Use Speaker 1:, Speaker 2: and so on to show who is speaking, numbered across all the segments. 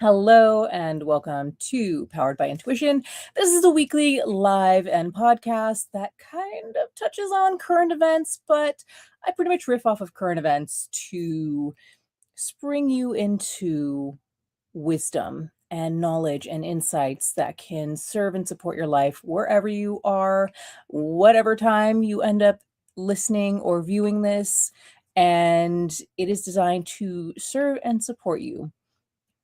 Speaker 1: Hello and welcome to Powered by Intuition. This is a weekly live and podcast that kind of touches on current events, but I pretty much riff off of current events to spring you into wisdom and knowledge and insights that can serve and support your life wherever you are, whatever time you end up listening or viewing this. And it is designed to serve and support you.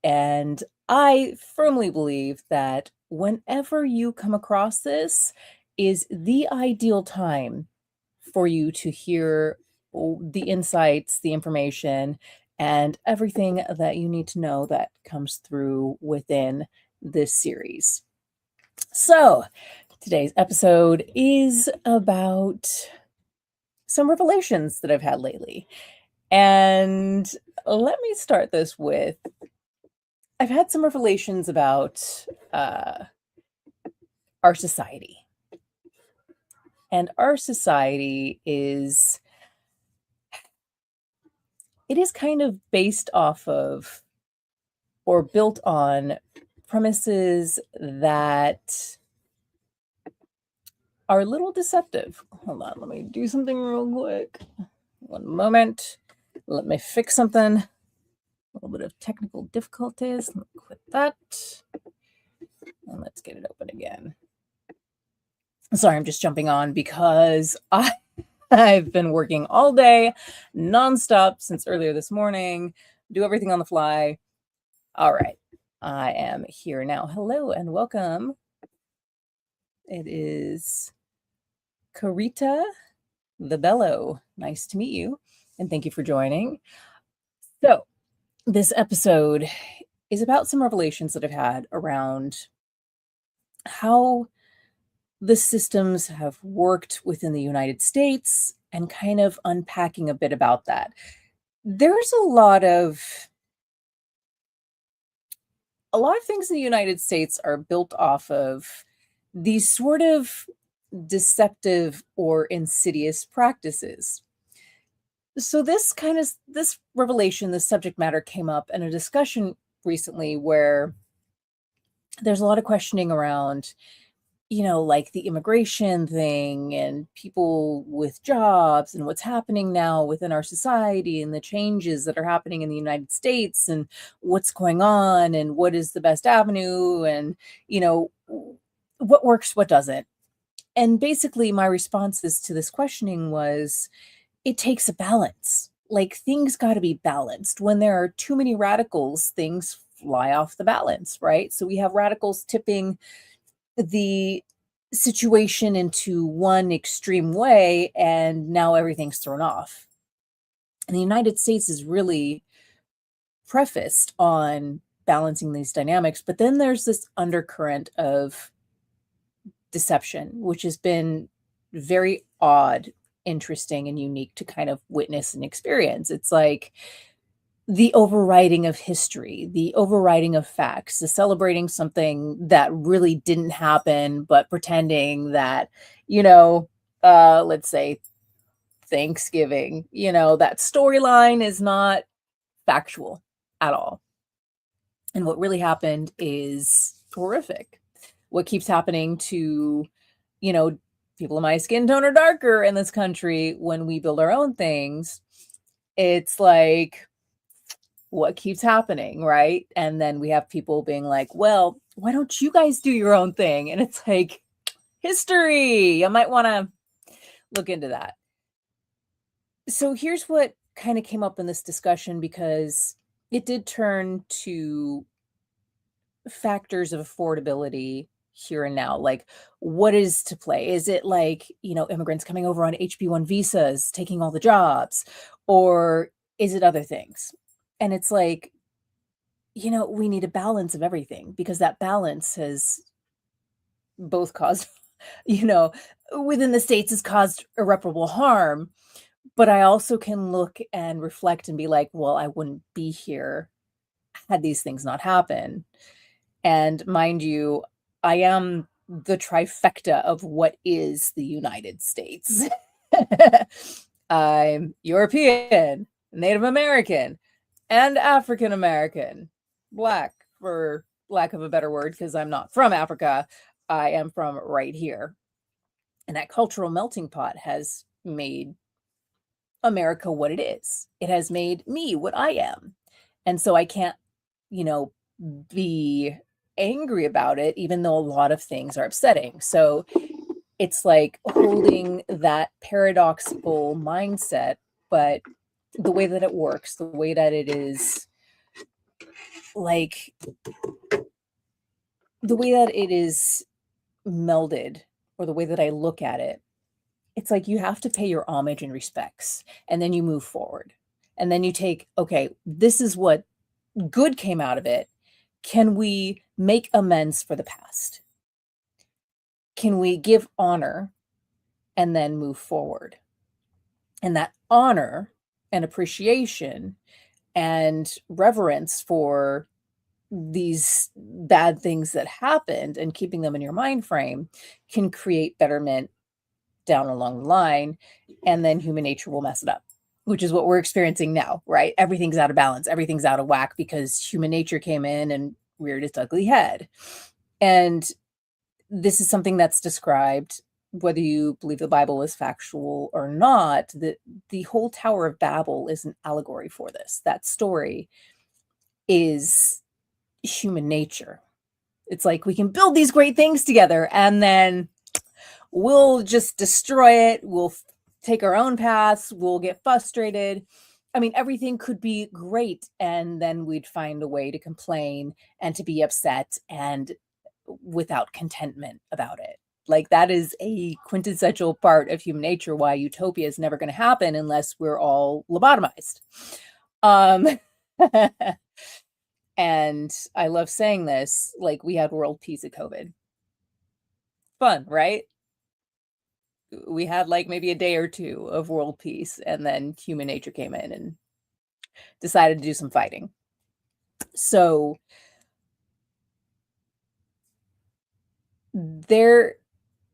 Speaker 1: And I firmly believe that whenever you come across this is the ideal time for you to hear the insights, the information, and everything that you need to know that comes through within this series. So, today's episode is about some revelations that I've had lately. And let me start this with I've had some revelations about our society. And our society is kind of based off of or built on premises that are a little deceptive. Hold on, let me do something real quick. One moment. Let me fix something. A little bit of technical difficulties. Let me quit that. And let's get it open again. Sorry, I'm just jumping on because I've been working all day, nonstop since earlier this morning, do everything on the fly. All right, I am here now. Hello and welcome. It is Carita the Bello. Nice to meet you, and thank you for joining. So, this episode is about some revelations that I've had around how the systems have worked within the United States and kind of unpacking a bit about that. There's a lot of things in the United States are built off of these sort of deceptive or insidious practices. So this revelation, this subject matter came up in a discussion recently where there's a lot of questioning around, like the immigration thing and people with jobs and what's happening now within our society and the changes that are happening in the United States and what's going on and what is the best avenue and, what works, what doesn't. And basically my responses to this questioning was, it takes a balance. Like things got to be balanced. When there are too many radicals, things fly off the balance, right? So we have radicals tipping the situation into one extreme way, and now everything's thrown off. And the United States is really prefaced on balancing these dynamics, but then there's this undercurrent of deception, which has been very odd, interesting, and unique to kind of witness and experience. It's like the overriding of history, the overriding of facts, the celebrating something that really didn't happen, but pretending that, let's say Thanksgiving, that storyline is not factual at all. And what really happened is horrific. What keeps happening to, people of my skin tone or darker in this country when we build our own things, it's like, what keeps happening, right? And then we have people being like, well, why don't you guys do your own thing? And it's like, history. I might want to look into that. So here's what kind of came up in this discussion, because it did turn to factors of affordability here and now. Like, what is to play? Is it like, immigrants coming over on HB1 visas, taking all the jobs? Or is it other things? And it's like, we need a balance of everything, because that balance has both caused, within the States has caused irreparable harm. But I also can look and reflect and be like, well, I wouldn't be here had these things not happen. And mind you, I am the trifecta of what is the United States. I'm European, Native American, and African American, Black, for lack of a better word, because I'm not from Africa. I am from right here. And that cultural melting pot has made America what it is. It has made me what I am. And so I can't, you know, be angry about it, even though a lot of things are upsetting. So it's like holding that paradoxical mindset, but the way that it works, the way that it is like the way that it is melded, or the way that I look at it, it's like you have to pay your homage and respects, and then you move forward. And then you take, okay, this is what good came out of it. Can we make amends for the past? Can we give honor and then move forward? And that honor and appreciation and reverence for these bad things that happened and keeping them in your mind frame can create betterment down along the line, and then human nature will mess it up, which is what we're experiencing now, right? Everything's out of balance, everything's out of whack because human nature came in and reared its ugly head. And this is something that's described, whether you believe the Bible is factual or not, that the whole Tower of Babel is an allegory for this. That story is human nature. It's like we can build these great things together and then we'll just destroy it. We'll take our own paths. We'll get frustrated. I mean, everything could be great. And then we'd find a way to complain and to be upset and without contentment about it. Like that is a quintessential part of human nature, why utopia is never going to happen unless we're all lobotomized. And I love saying this, like we had world peace at COVID. Fun, right? We had like maybe a day or two of world peace, and then human nature came in and decided to do some fighting. So the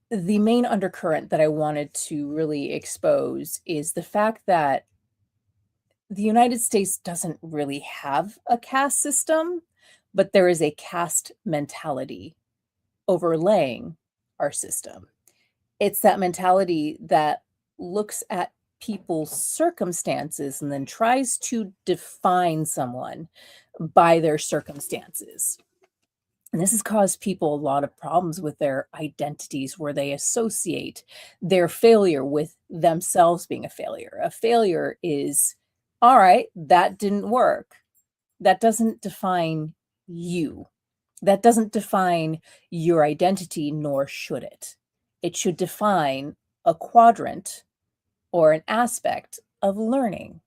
Speaker 1: main undercurrent that I wanted to really expose is the fact that the United States doesn't really have a caste system, but there is a caste mentality overlaying our system. It's that mentality that looks at people's circumstances and then tries to define someone by their circumstances. And this has caused people a lot of problems with their identities, where they associate their failure with themselves being a failure. A failure is, all right, that didn't work. That doesn't define you. That doesn't define your identity, nor should it. It should define a quadrant or an aspect of learning.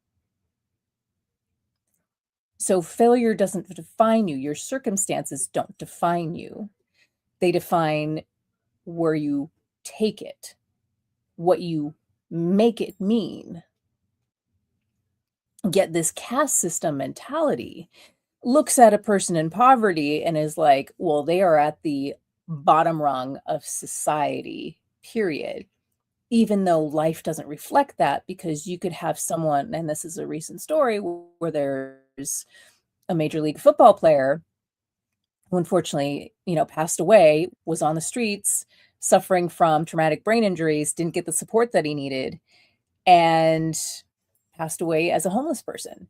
Speaker 1: So failure doesn't define you. Your circumstances don't define you. They define where you take it, what you make it mean. Yet this caste system mentality looks at a person in poverty and is like, well, they are at the bottom rung of society, period. Even though life doesn't reflect that, because you could have someone, and this is a recent story, where there's a Major League football player who unfortunately, passed away, was on the streets, suffering from traumatic brain injuries, didn't get the support that he needed, and passed away as a homeless person.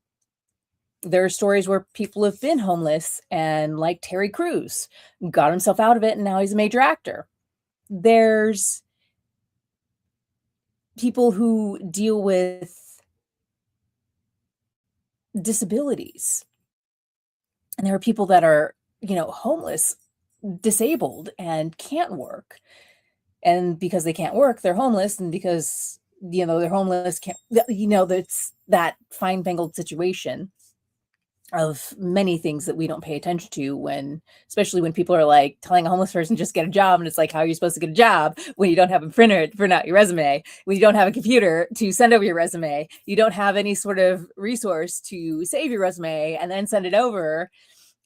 Speaker 1: There are stories where people have been homeless and, like Terry Crews, got himself out of it and now he's a major actor. There's people who deal with disabilities. And there are people that are, homeless, disabled, and can't work. And because they can't work, they're homeless. And because, they're homeless, that's that fine-fangled situation of many things that we don't pay attention to, especially when people are like telling a homeless person just get a job, and it's like, how are you supposed to get a job when you don't have a printer to print out your resume, when you don't have a computer to send over your resume, you don't have any sort of resource to save your resume and then send it over.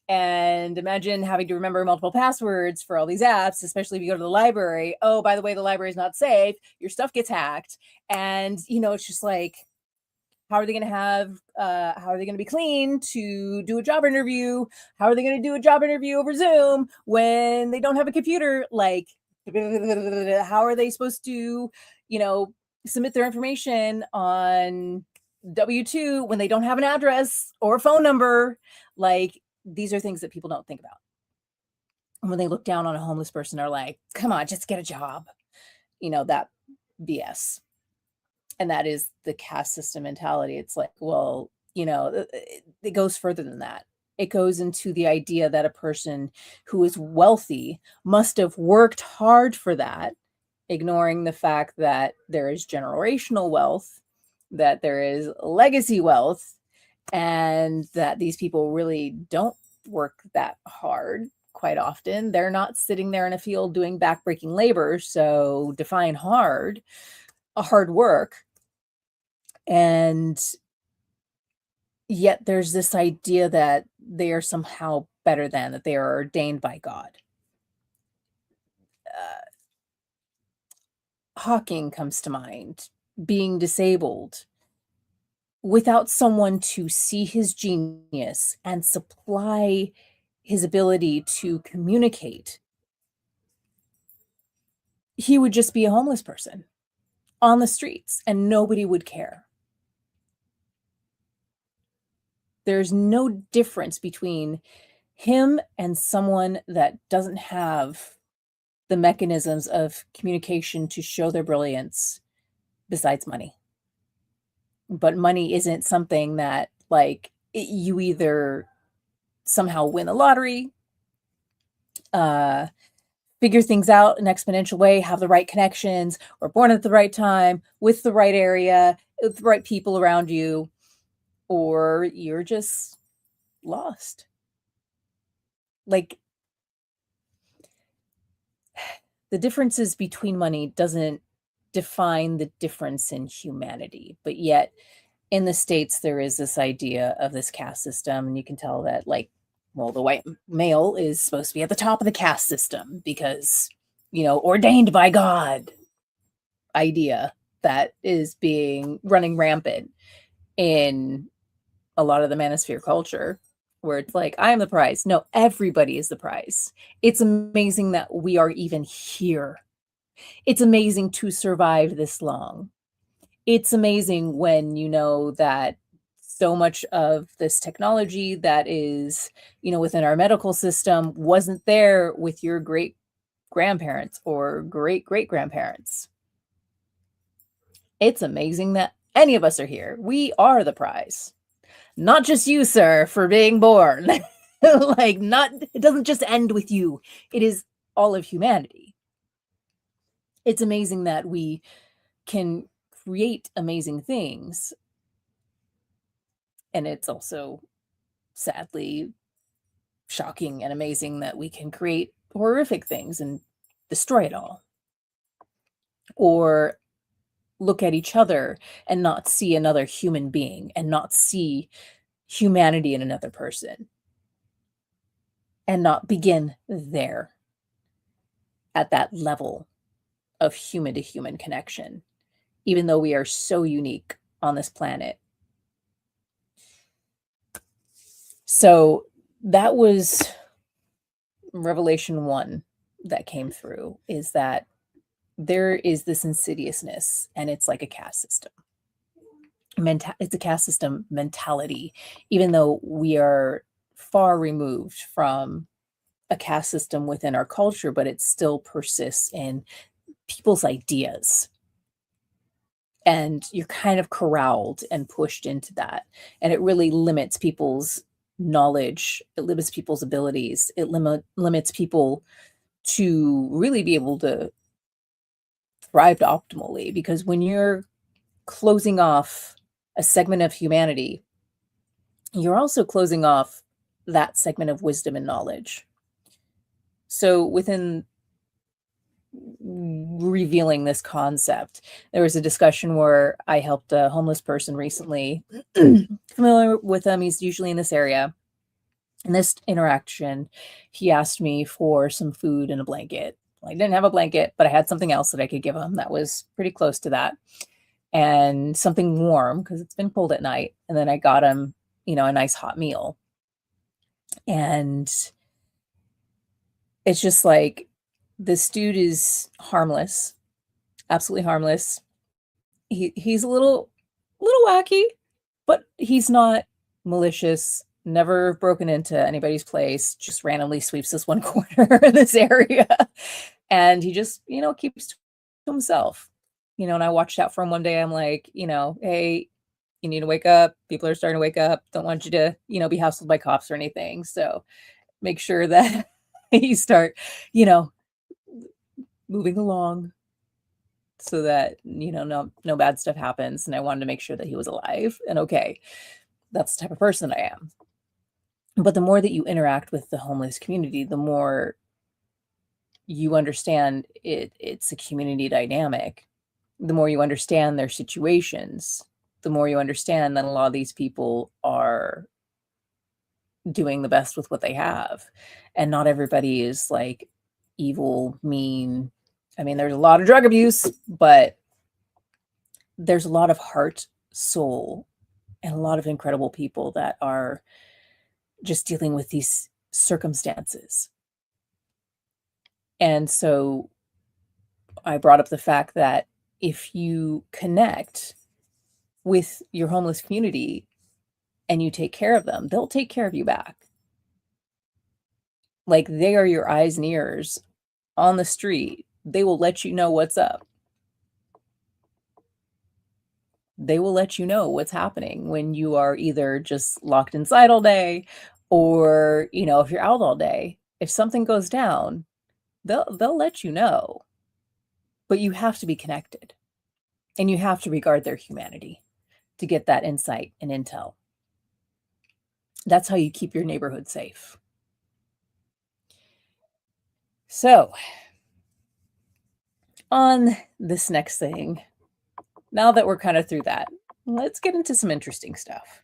Speaker 1: And imagine having to remember multiple passwords for all these apps, especially if you go to the library. Oh, by the way, the library is not safe, your stuff gets hacked. And it's just like, how are they going to be clean to do a job interview? How are they going to do a job interview over Zoom when they don't have a computer? Like, how are they supposed to, submit their information on W-2 when they don't have an address or a phone number? Like, these are things that people don't think about. And when they look down on a homeless person, they're like, come on, just get a job. That BS. And that is the caste system mentality. It's like, well, it goes further than that. It goes into the idea that a person who is wealthy must have worked hard for that, ignoring the fact that there is generational wealth, that there is legacy wealth, and that these people really don't work that hard. Quite often, they're not sitting there in a field doing backbreaking labor. So define hard work. And yet there's this idea that they are somehow better than, that they are ordained by God. Hawking comes to mind, being disabled. Without someone to see his genius and supply his ability to communicate, he would just be a homeless person on the streets and nobody would care. There's no difference between him and someone that doesn't have the mechanisms of communication to show their brilliance besides money. But money isn't something that, like, you either somehow win the lottery, figure things out in an exponential way, have the right connections, or born at the right time, with the right area, with the right people around you, or you're just lost. Like, the differences between money doesn't define the difference in humanity, but yet in the States, there is this idea of this caste system, and you can tell that, like, well, the white male is supposed to be at the top of the caste system because, ordained by God idea that is running rampant in a lot of the manosphere culture, where it's like, I am the prize. No, everybody is the prize. It's amazing that we are even here. It's amazing to survive this long. It's amazing when you know that so much of this technology that is, within our medical system wasn't there with your great grandparents or great great grandparents. It's amazing that any of us are here. We are the prize. Not just you, sir, for being born. It doesn't just end with you. It is all of humanity. It's amazing that we can create amazing things. And it's also sadly shocking and amazing that we can create horrific things and destroy it all. Or look at each other and not see another human being and not see humanity in another person. And not begin there at that level of human to human connection, even though we are so unique on this planet. So that was Revelation 1 that came through, is that there is this insidiousness, and it's like a caste system. It's a caste system mentality, even though we are far removed from a caste system within our culture, but it still persists in people's ideas. And you're kind of corralled and pushed into that. And it really limits people's knowledge. It limits people's abilities. It limits people to really be able to thrive optimally. Because when you're closing off a segment of humanity, you're also closing off that segment of wisdom and knowledge. So within revealing this concept, there was a discussion where I helped a homeless person recently. Familiar with him, he's usually in this area. In this interaction, he asked me for some food and a blanket. I didn't have a blanket, but I had something else that I could give him that was pretty close to that. and something warm because it's been cold at night. And then I got him, a nice hot meal. And it's just like, this dude is harmless, absolutely harmless. He's a little wacky, but he's not malicious, never broken into anybody's place, just randomly sweeps this one corner in this area. And he just, keeps to himself. And I watched out for him one day. I'm like, hey, you need to wake up. People are starting to wake up. Don't want you to, be hassled by cops or anything. So make sure that you start, moving along so that, no bad stuff happens. And I wanted to make sure that he was alive and okay. That's the type of person I am. But the more that you interact with the homeless community, the more you understand it's a community dynamic. The more you understand their situations, the more you understand that a lot of these people are doing the best with what they have. And not everybody is like evil, mean. I mean, there's a lot of drug abuse, but there's a lot of heart, soul, and a lot of incredible people that are just dealing with these circumstances. And so I brought up the fact that if you connect with your homeless community and you take care of them, they'll take care of you back. Like, they are your eyes and ears on the street. They will let you know what's up. They will let you know what's happening when you are either just locked inside all day or, if you're out all day. If something goes down, they'll let you know. But you have to be connected, and you have to regard their humanity to get that insight and intel. That's how you keep your neighborhood safe. So, on this next thing, now that we're kind of through that, let's get into some interesting stuff.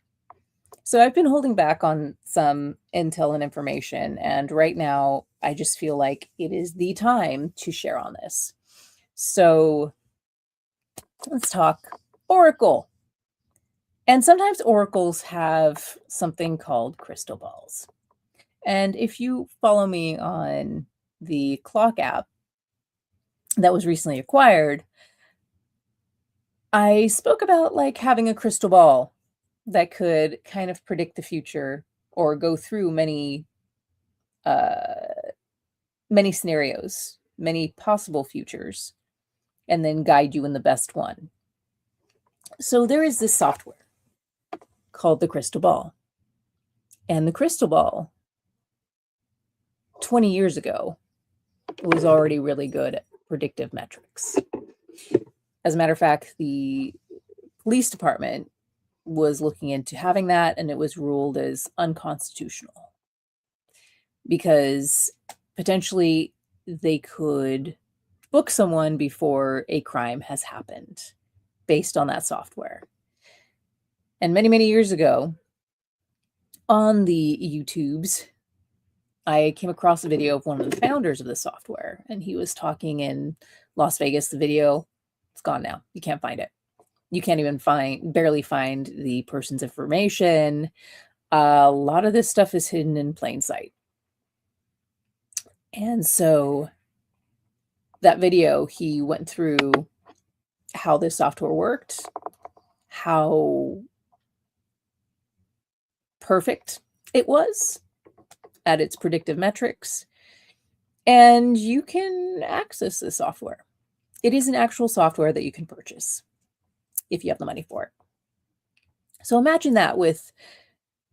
Speaker 1: So I've been holding back on some intel and information, and right now I just feel like it is the time to share on this. So let's talk Oracle. And sometimes oracles have something called crystal balls. And if you follow me on the Clock app that was recently acquired, I spoke about like having a crystal ball that could kind of predict the future or go through many scenarios, many possible futures, and then guide you in the best one. So there is this software called the crystal ball. And the crystal ball, 20 years ago, was already really good at predictive metrics. As a matter of fact, the police department was looking into having that, and it was ruled as unconstitutional because potentially they could book someone before a crime has happened based on that software. And many, many years ago, on the YouTubes, I came across a video of one of the founders of the software, and he was talking in Las Vegas. The video, it's gone now. You can't find it. You can't even barely find the person's information. A lot of this stuff is hidden in plain sight. And so that video, he went through how this software worked, how perfect it was at its predictive metrics, and you can access this software. It is an actual software that you can purchase if you have the money for it. So imagine that with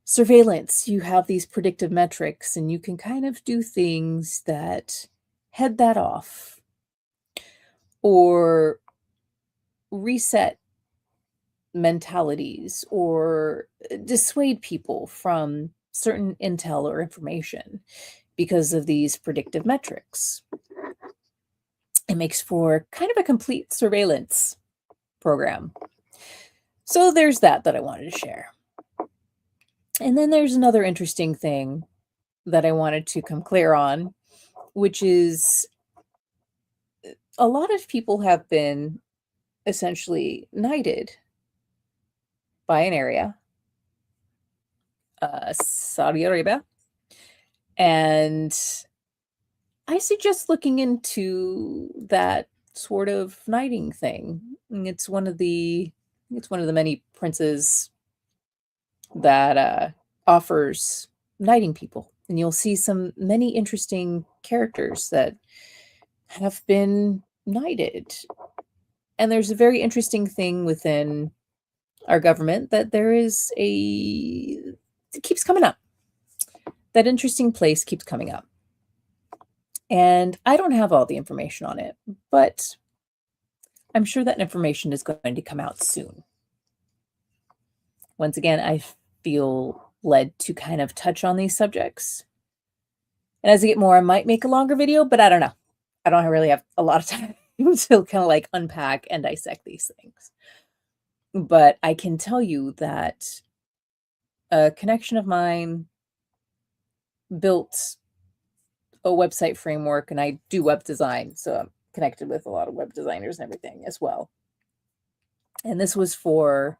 Speaker 1: surveillance, you have these predictive metrics, and you can kind of do things that head that off or reset mentalities or dissuade people from certain intel or information because of these predictive metrics. It makes for kind of a complete surveillance program. So there's that I wanted to share. And then there's another interesting thing that I wanted to come clear on, which is a lot of people have been essentially knighted by an area, Saudi Arabia, and I suggest looking into that sort of knighting thing. It's one of the many princes that offers knighting people, and you'll see many interesting characters that have been knighted. And there's a very interesting thing within our government that it keeps coming up. That interesting place keeps coming up. And I don't have all the information on it, but I'm sure that information is going to come out soon. Once again, I feel led to kind of touch on these subjects. And as I get more, I might make a longer video, but I don't know. I don't really have a lot of time to kind of like unpack and dissect these things. But I can tell you that a connection of mine built a website framework, and I do web design, so I'm connected with a lot of web designers and everything as well. And this was for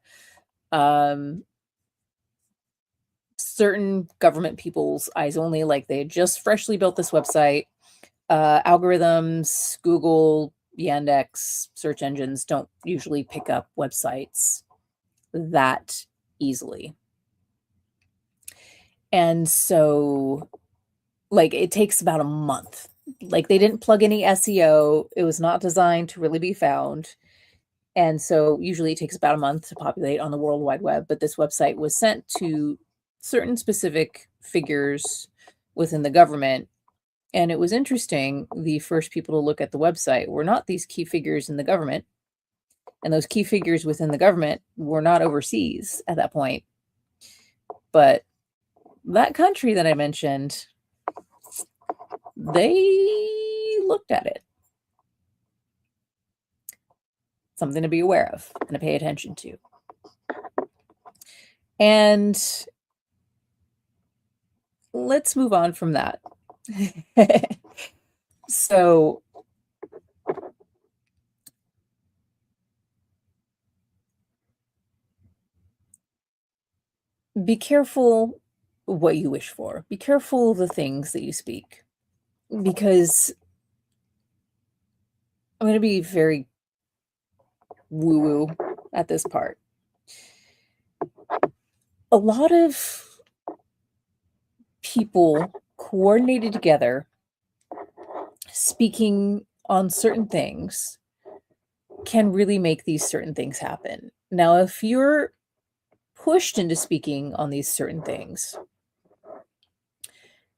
Speaker 1: certain government people's eyes only, like they had just freshly built this website. Algorithms, Google, Yandex, search engines don't usually pick up websites that easily. And so, like, it takes about a month. Like, they didn't plug any SEO. It was not designed to really be found. And so usually it takes about a month to populate on the World Wide Web. But this website was sent to certain specific figures within the government. And it was interesting. The first people to look at the website were not these key figures in the government. And those key figures within the government were not overseas at that point. But that country that I mentioned, they looked at it. Something to be aware of and to pay attention to. And let's move on from that. So be careful what you wish for. Be careful of the things that you speak, because I'm going to be very woo-woo at this part. A lot of people coordinated together speaking on certain things can really make these certain things happen. Now, if you're pushed into speaking on these certain things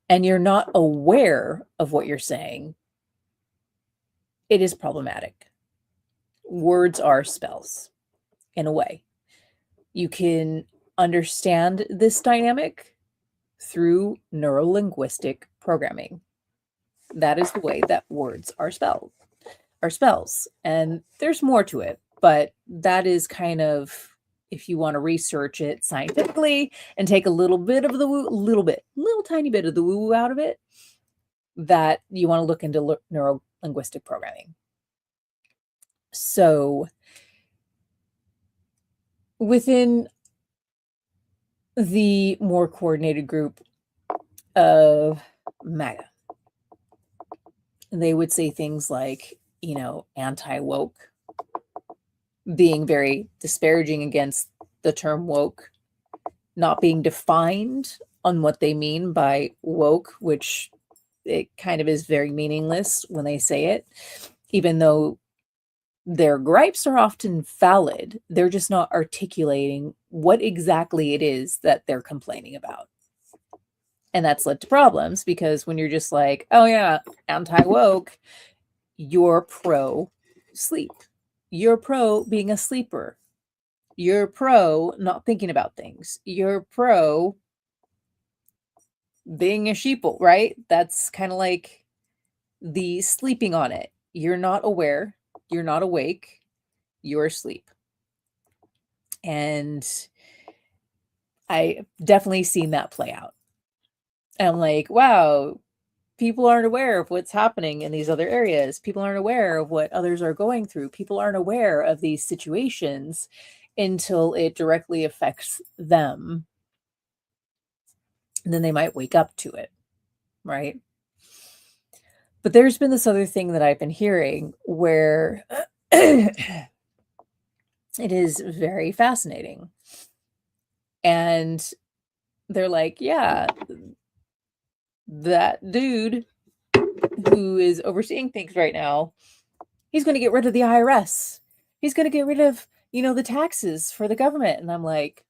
Speaker 1: and you're not aware of what you're saying, it is problematic. Words are spells, in a way. You can understand this dynamic through neurolinguistic programming. That is the way that words are spells. And there's more to it, but that is kind of, if you want to research it scientifically and take a little bit of the woo, little tiny bit of the woo out of it, that you want to look into neurolinguistic programming. So within the more coordinated group of MAGA, they would say things like, anti-woke, being very disparaging against the term woke, not being defined on what they mean by woke, which it kind of is very meaningless when they say it, even though their gripes are often valid. They're just not articulating what exactly it is that they're complaining about. And that's led to problems, because when you're just like, oh yeah, anti-woke, you're pro-sleep. You're pro being a sleeper. You're pro not thinking about things. You're pro being a sheeple, right? That's kind of like the sleeping on it. You're not aware. You're not awake. You're asleep. And I definitely seen that play out. And I'm like, wow, People aren't aware of what's happening in these other areas. People aren't aware of what others are going through. People aren't aware of these situations until it directly affects them. And then they might wake up to it, right? But there's been this other thing that I've been hearing where it is very fascinating. And they're like, yeah, that dude who is overseeing things right now, he's going to get rid of the IRS. He's going to get rid of, the taxes for the government. And I'm like,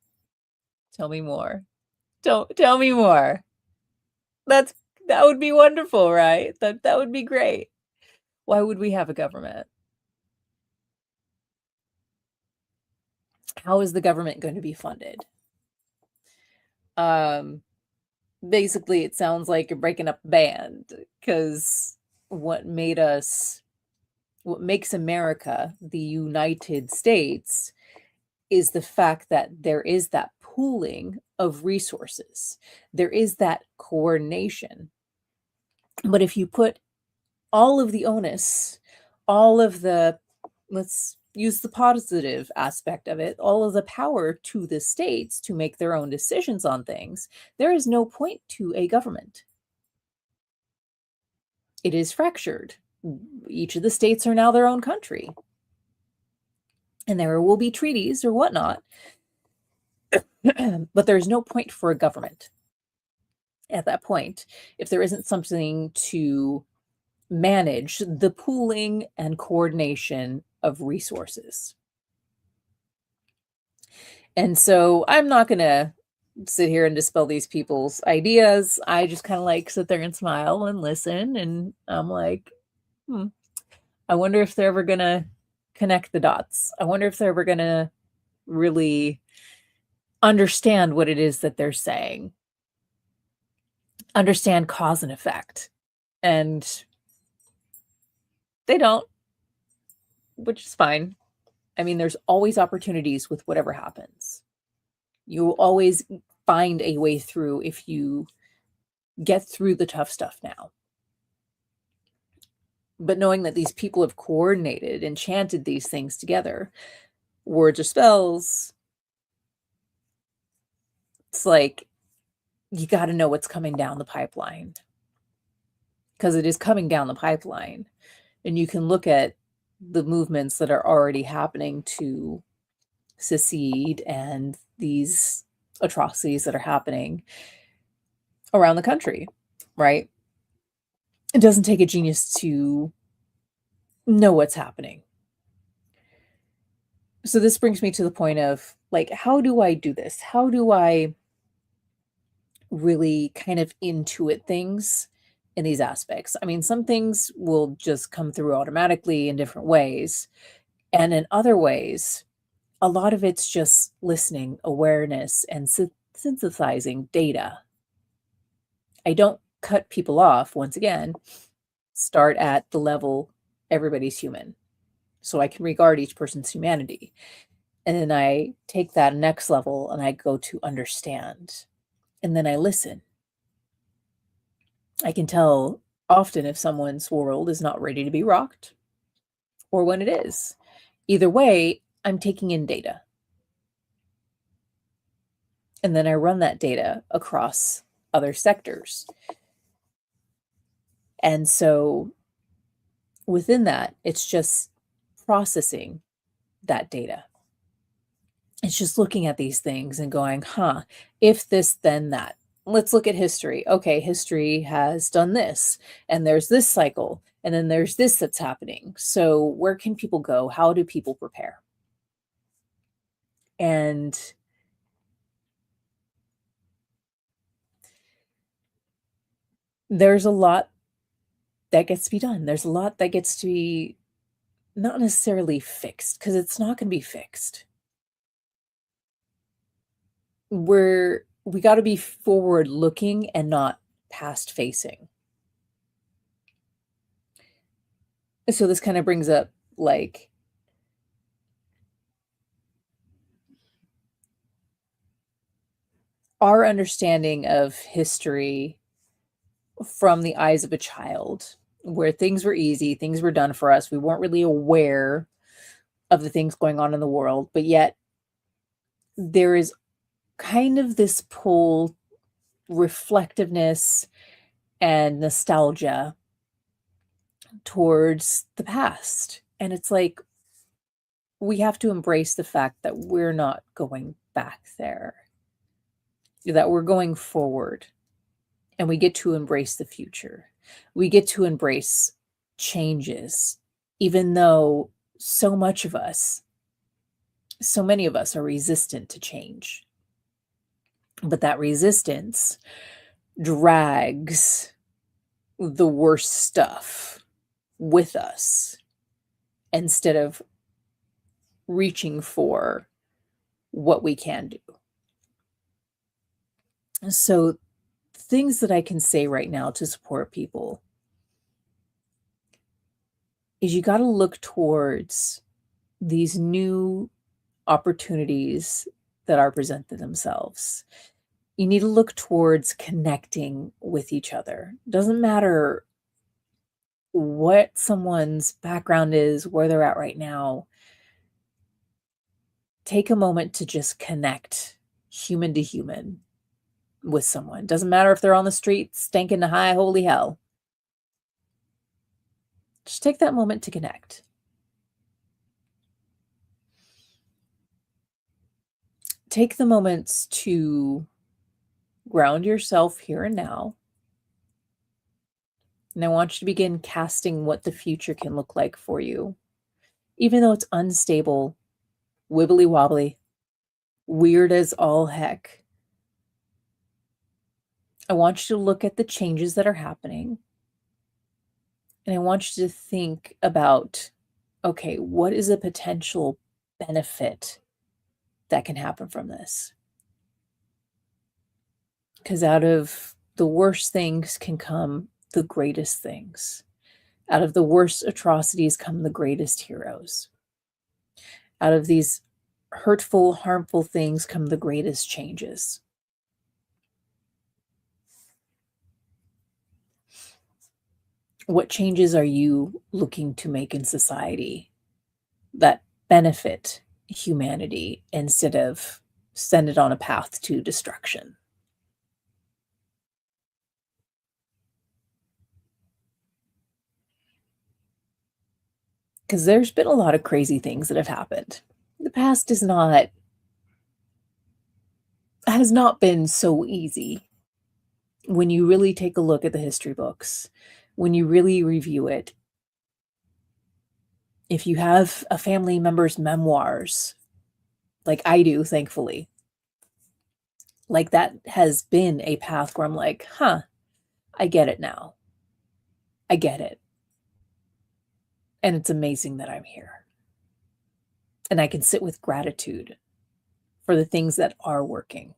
Speaker 1: tell me more. Don't tell me more. That would be wonderful, right? That would be great. Why would we have a government? How is the government going to be funded? Basically it sounds like you're breaking up a band, because what makes America the United States is the fact that there is that pooling of resources. There is that coordination. But if you put all of the onus, all of the, let's use the positive aspect of it, all of the power to the states to make their own decisions on things, there is no point to a government. It is fractured. Each of the states are now their own country. And there will be treaties or whatnot. But there's no point for a government at that point if there isn't something to manage the pooling and coordination of resources. And so I'm not going to sit here and dispel these people's ideas. I just kind of like sit there and smile and listen. And I'm like, I wonder if they're ever going to connect the dots. I wonder if they're ever going to really understand what it is that they're saying, understand cause and effect. And they don't, which is fine. I mean, there's always opportunities with whatever happens. You will always find a way through if you get through the tough stuff now. But knowing that these people have coordinated and chanted these things together, words or spells, it's like you got to know what's coming down the pipeline, because it is coming down the pipeline. And you can look at the movements that are already happening to secede and these atrocities that are happening around the country, right? It doesn't take a genius to know what's happening. So this brings me to the point of, like, how do I do this? How do I really kind of intuit things in these aspects? I mean, some things will just come through automatically in different ways. And in other ways, a lot of it's just listening, awareness, and synthesizing data. I don't cut people off. Once again, start at the level everybody's human, so I can regard each person's humanity. And then I take that next level and I go to understand. And then I listen. I can tell often if someone's world is not ready to be rocked or when it is. Either way, I'm taking in data. And then I run that data across other sectors. And so within that, it's just processing that data. It's just looking at these things and going, if this, then that. Let's look at history. Okay, history has done this, and there's this cycle, and then there's this that's happening. So where can people go? How do people prepare? And there's a lot that gets to be done. There's a lot that gets to be not necessarily fixed, because it's not going to be fixed. We got to be forward looking and not past facing. So this kind of brings up, like, our understanding of history from the eyes of a child, where things were easy, things were done for us. We weren't really aware of the things going on in the world, but yet there is kind of this pull, reflectiveness, and nostalgia towards the past. And it's like, we have to embrace the fact that we're not going back there, that we're going forward, and we get to embrace the future. We get to embrace changes, even though so much of us, so many of us are resistant to change. But that resistance drags the worst stuff with us instead of reaching for what we can do. So, things that I can say right now to support people is you got to look towards these new opportunities that are presented themselves. You need to look towards connecting with each other. Doesn't matter what someone's background is, where they're at right now. Take a moment to just connect human to human with someone. Doesn't matter if they're on the street stinking to high holy hell. Just take that moment to connect. Take the moments to ground yourself here and now. And I want you to begin casting what the future can look like for you. Even though it's unstable, wibbly wobbly, weird as all heck, I want you to look at the changes that are happening. And I want you to think about, okay, what is a potential benefit that can happen from this? Because out of the worst things can come the greatest things. Out of the worst atrocities come the greatest heroes. Out of these hurtful, harmful things come the greatest changes. What changes are you looking to make in society that benefit humanity instead of send it on a path to destruction? Because there's been a lot of crazy things that have happened. The past has not been so easy. When you really take a look at the history books, when you really review it, if you have a family member's memoirs, like I do, thankfully, like that has been a path where I'm like, huh, I get it now. I get it. And it's amazing that I'm here. And I can sit with gratitude for the things that are working.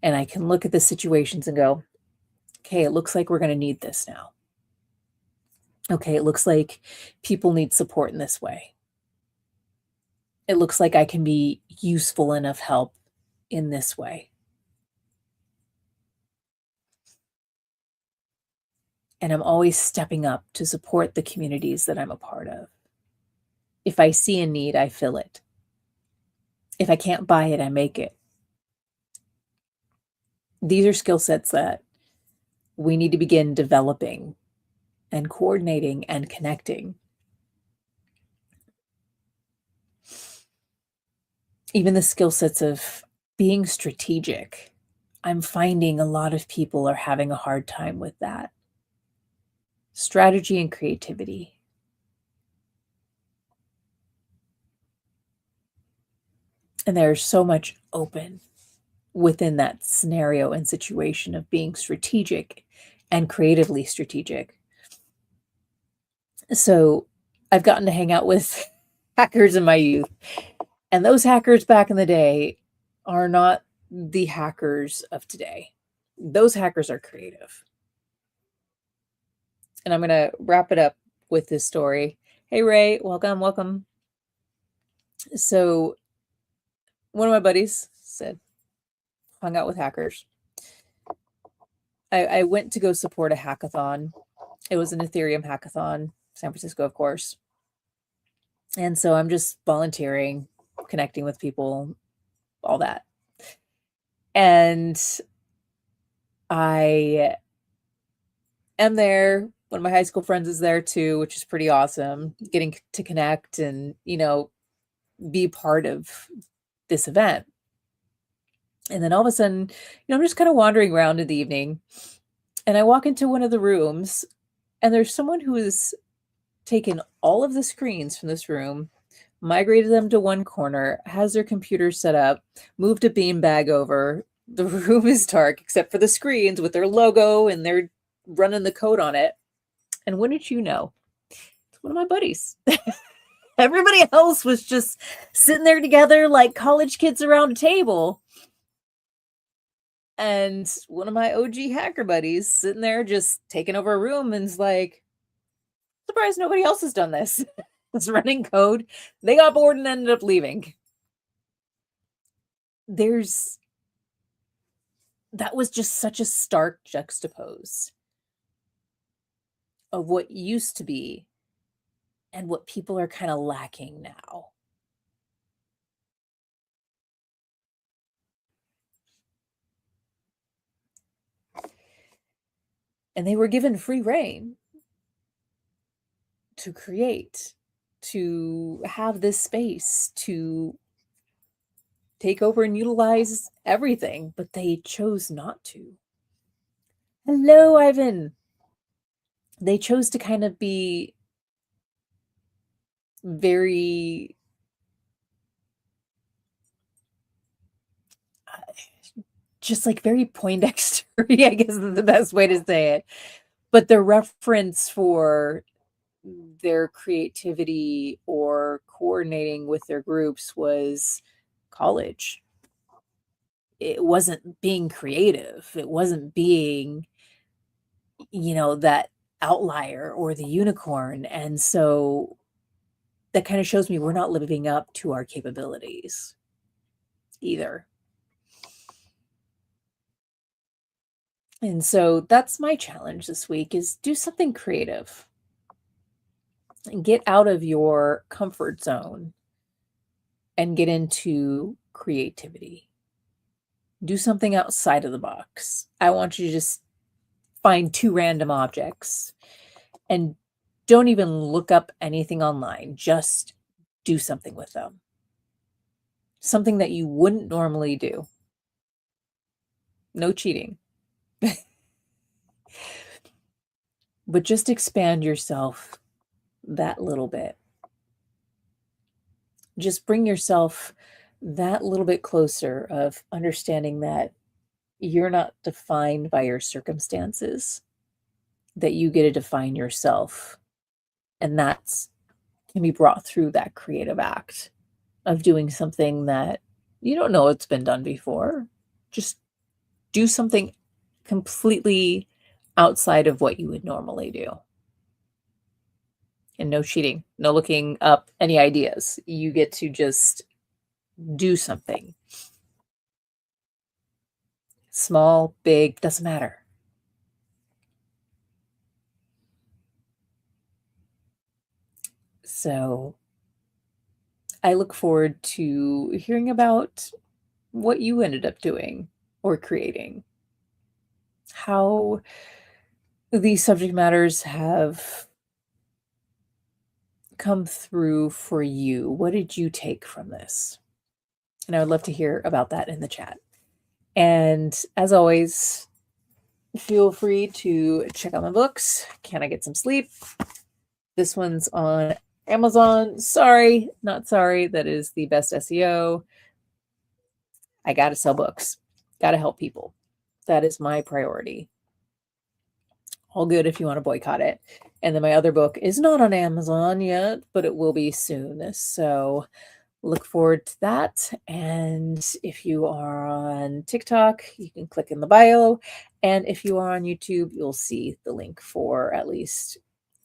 Speaker 1: And I can look at the situations and go, okay, it looks like we're going to need this now. Okay, it looks like people need support in this way. It looks like I can be useful and of help in this way. And I'm always stepping up to support the communities that I'm a part of. If I see a need, I fill it. If I can't buy it, I make it. These are skill sets that we need to begin developing and coordinating and connecting. Even the skill sets of being strategic. I'm finding a lot of people are having a hard time with that. Strategy and creativity. And there's so much open within that scenario and situation of being strategic and creatively strategic. So I've gotten to hang out with hackers in my youth. And those hackers back in the day are not the hackers of today. Those hackers are creative. And I'm going to wrap it up with this story. Hey, Ray, welcome, welcome. So one of my buddies said, hung out with hackers. I went to go support a hackathon. It was an Ethereum hackathon, San Francisco, of course. And so I'm just volunteering, connecting with people, all that. And I am there. One of my high school friends is there too, which is pretty awesome. Getting to connect and, be part of this event. And then all of a sudden, I'm just kind of wandering around in the evening, and I walk into one of the rooms, and there's someone who has taken all of the screens from this room, migrated them to one corner, has their computer set up, moved a beanbag over. The room is dark except for the screens with their logo, and they're running the code on it. And wouldn't you know, it's one of my buddies. Everybody else was just sitting there together like college kids around a table. And one of my OG hacker buddies sitting there just taking over a room and is like, surprised nobody else has done this. It's running code. They got bored and ended up leaving. That was just such a stark juxtapose of what used to be and what people are kind of lacking now. And they were given free rein to create, to have this space, to take over and utilize everything, but they chose not to. Hello, Ivan. They chose to kind of be very just like very Poindexter-y, I guess is the best way to say it. But the reference for their creativity or coordinating with their groups was college. It wasn't being creative. It wasn't being, that outlier or the unicorn. And so that kind of shows me we're not living up to our capabilities either. And so that's my challenge this week, is do something creative and get out of your comfort zone and get into creativity. Do something outside of the box. I want you to just find 2 random objects and don't even look up anything online. Just do something with them. Something that you wouldn't normally do. No cheating. But just expand yourself that little bit. Just bring yourself that little bit closer of understanding that you're not defined by your circumstances, that you get to define yourself. And that's can be brought through that creative act of doing something that you don't know it's been done before. Just do something completely outside of what you would normally do. And no cheating, no looking up any ideas. You get to just do something. Small, big, doesn't matter. So I look forward to hearing about what you ended up doing or creating. How these subject matters have come through for you. What did you take from this? And I would love to hear about that in the chat. And as always, feel free to check out my books. Can I Get Some Sleep? This one's on Amazon. Sorry, not sorry. That is the best SEO. I got to sell books. Got to help people. That is my priority. All good if you want to boycott it. And then my other book is not on Amazon yet, but it will be soon. So look forward to that. And if you are on TikTok, you can click in the bio. And if you are on YouTube, you'll see the link for at least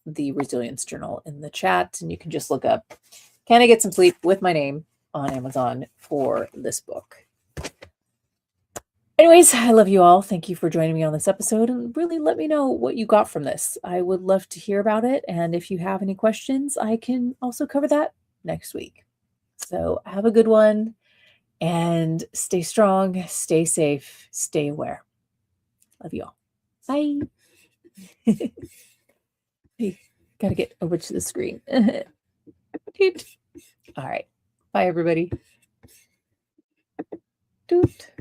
Speaker 1: the Resilience Journal in the chat. And you can just look up, Can I Get Some Sleep with my name on Amazon for this book. Anyways, I love you all. Thank you for joining me on this episode, and really let me know what you got from this. I would love to hear about it. And if you have any questions, I can also cover that next week. So have a good one and stay strong, stay safe, stay aware. Love you all. Bye. Hey, gotta get over to the screen. All right. Bye, everybody. Doot.